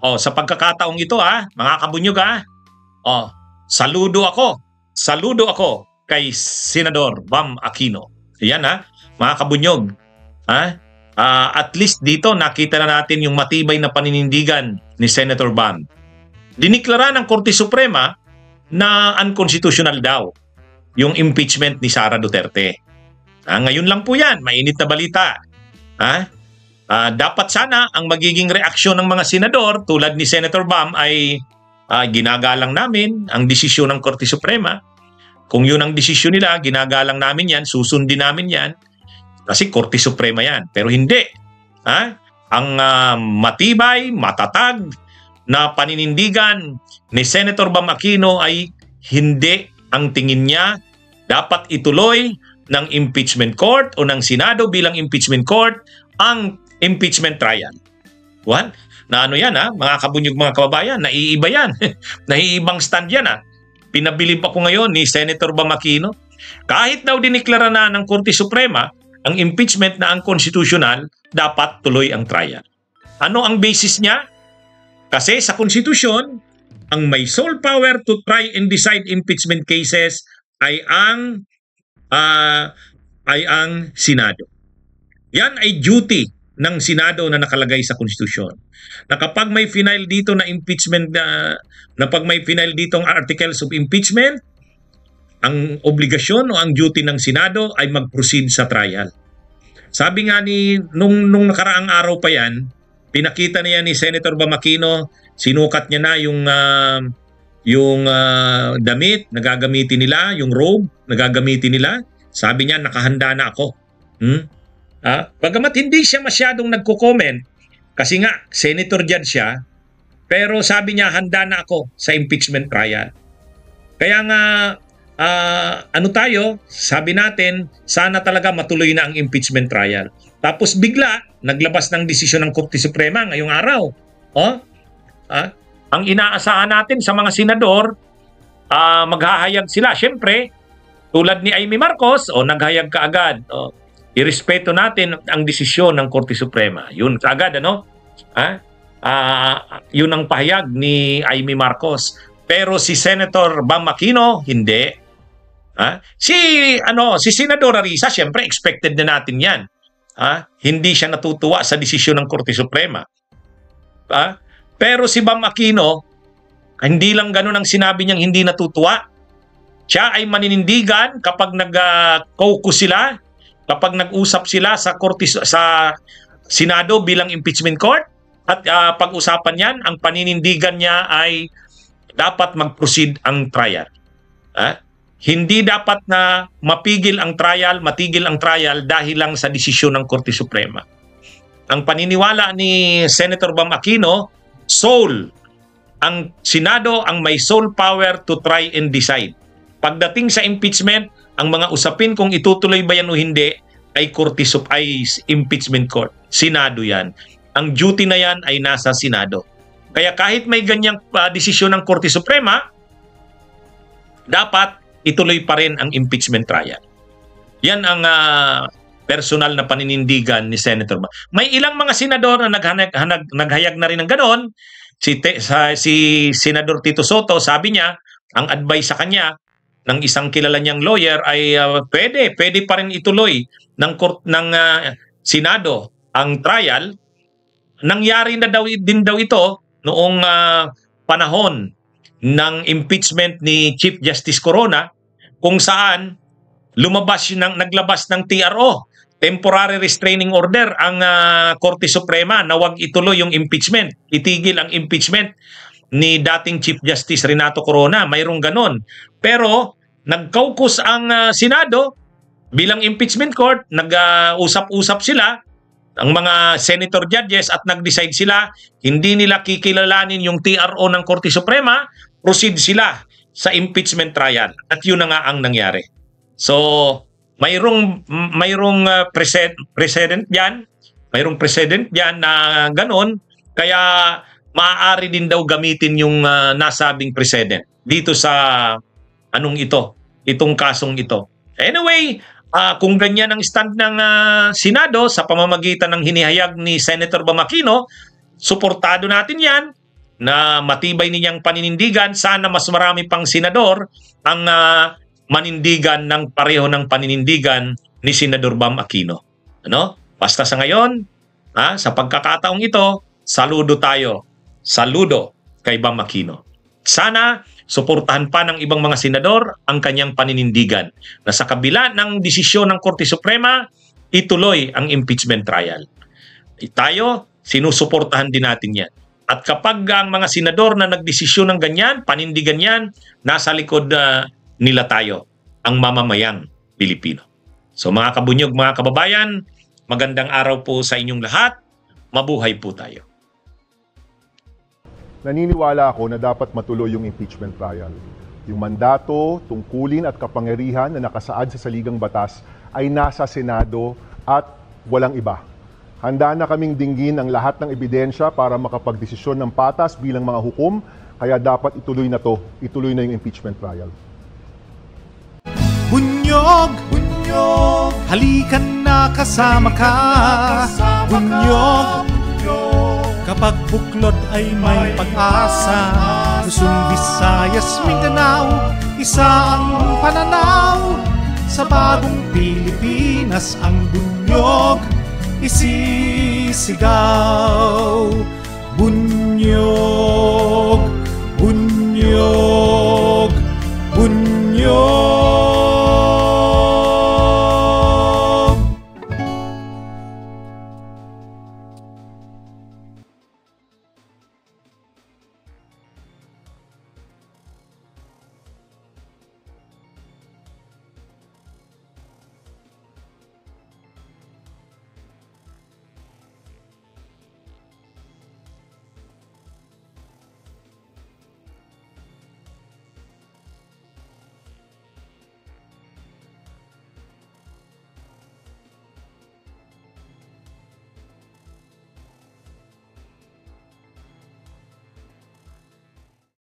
Sa pagkakataong ito mga kabunyog saludo ako kay Senador Bam Aquino. Yan mga kabunyog. At least dito nakita na natin yung matibay na paninindigan ni Senator Bam. Diniklara ng Korte Suprema na unconstitutional daw yung impeachment ni Sara Duterte. Ngayon lang po yan, mainit na balita. Dapat sana ang magiging reaksyon ng mga senador tulad ni Senator Bam ay ginagalang namin ang desisyon ng Korte Suprema. Kung yun ang desisyon nila, ginagalang namin yan, susundin namin yan. Kasi Korte Suprema yan. Pero hindi. Ang matibay, matatag na paninindigan ni Senator Bam Aquino ay hindi ang tingin niya dapat ituloy ng impeachment court o ng Senado bilang impeachment court ang impeachment trial. Na yan mga kabunyog, mga kababayan, naiiba yan. Naiibang stand yan Pinabilib ako ngayon ni Senator Bam Aquino. Kahit daw diniklara na ng Korte Suprema ang impeachment na unconstitutional, dapat tuloy ang trial. Ano ang basis niya? Kasi sa konstitusyon, ang may sole power to try and decide impeachment cases ay ang Senado. Yan ay duty ng Senado na nakalagay sa konstitusyon. Na kapag may final dito na impeachment na pag may final dito ang articles of impeachment, ang obligasyon o ang duty ng Senado ay mag-proceed sa trial. Sabi nga nung nakaraang araw pa yan, pinakita niya ni Senator Bam Aquino, sinukat niya na yung damit na gagamitin nila, yung robe na gagamitin nila. Sabi niya, nakahanda na ako. Bagamat hindi siya masyadong nagko-comment, kasi nga, senator dyan siya, pero sabi niya, handa na ako sa impeachment trial. Kaya nga, sabi natin, sana talaga matuloy na ang impeachment trial. Tapos bigla, naglabas ng desisyon ng Korte Suprema ngayong araw. Ang inaasahan natin sa mga senador, maghahayag sila. Siyempre, tulad ni Amy Marcos, naghayag kaagad. Irespeto natin ang desisyon ng Korte Suprema. Yun kaagad, yun ang pahayag ni Amy Marcos. Pero si Senator Bam Aquino, hindi. Si Senador Risa, siyempre expected na natin yan. Hindi siya natutuwa sa desisyon ng Korte Suprema. Pero si Bam Aquino, hindi lang ganun ang sinabi niyang hindi natutuwa. Siya ay maninindigan kapag nag-caucus sila, kapag nag-usap sila sa Senado bilang impeachment court, at pag-usapan yan, ang paninindigan niya ay dapat mag-proceed ang trial. Hindi dapat na matigil ang trial dahil lang sa desisyon ng Korte Suprema. Ang paniniwala ni Senator Bam Aquino, ang Senado ang may sole power to try and decide. Pagdating sa impeachment, ang mga usapin kung itutuloy ba yan o hindi ay impeachment court. Senado yan. Ang duty na yan ay nasa Senado. Kaya kahit may ganyang desisyon ng Korte Suprema, dapat ituloy pa rin ang impeachment trial. Yan ang personal na paninindigan ni Senator Bam. May ilang mga senador na naghayag na rin ng ganon. Si Senador Tito Soto, sabi niya, ang advice sa kanya ng isang kilala niyang lawyer ay pwede pa rin ituloy ng Senado ang trial. Nangyari na din daw ito noong panahon ng impeachment ni Chief Justice Corona, kung saan naglabas ng TRO, temporary restraining order, ang Korte Suprema na wag ituloy yung impeachment, itigil ang impeachment ni dating Chief Justice Renato Corona. Mayroong ganon. Pero nag-caucus ang Senado bilang impeachment court, nag-usap-usap sila, ang mga senator judges, at nag-decide sila, hindi nila kikilalanin yung TRO ng Korte Suprema, proceed sila sa impeachment trial. At yun na nga ang nangyari. So, mayroong precedent diyan, na ganoon, kaya maaari din daw gamitin yung nasabing precedent dito sa itong kasong ito. Anyway, kung ganyan ang stand ng Senado sa pamamagitan ng hinihayag ni Senator Bam Aquino, suportado natin yan. na matibay ninyang paninindigan, sana mas marami pang senador ang manindigan ng pareho ng paninindigan ni Senador Bam Aquino. Ano? Basta sa ngayon, sa pagkakataong ito, saludo tayo. Saludo kay Bam Aquino. Sana suportahan pa ng ibang mga senador ang kanyang paninindigan na sa kabila ng desisyon ng Korte Suprema, ituloy ang impeachment trial. Tayo, sinusuportahan din natin yan. At kapag ang mga senador na nagdesisyon ng ganyan, panindigan yan, nasa likod nila tayo, ang mamamayang Pilipino. So mga kabunyog, mga kababayan, magandang araw po sa inyong lahat. Mabuhay po tayo. Naniniwala ako na dapat matuloy yung impeachment trial. Yung mandato, tungkulin at kapangyarihan na nakasaad sa saligang batas ay nasa Senado at walang iba. Handa na kaming dinggin ang lahat ng ebidensya para makapagdesisyon ng patas bilang mga hukom, kaya dapat ituloy na yung impeachment trial. Bunyog, bunyog, halikan na kasama ka. Bunyog, kapag buklod ay may pag-asa. Luzon, Visayas, Mindanao, isa ang pananaw. Sa bagong Pilipinas ang bunyog isisigaw. Bunyog, bunyog.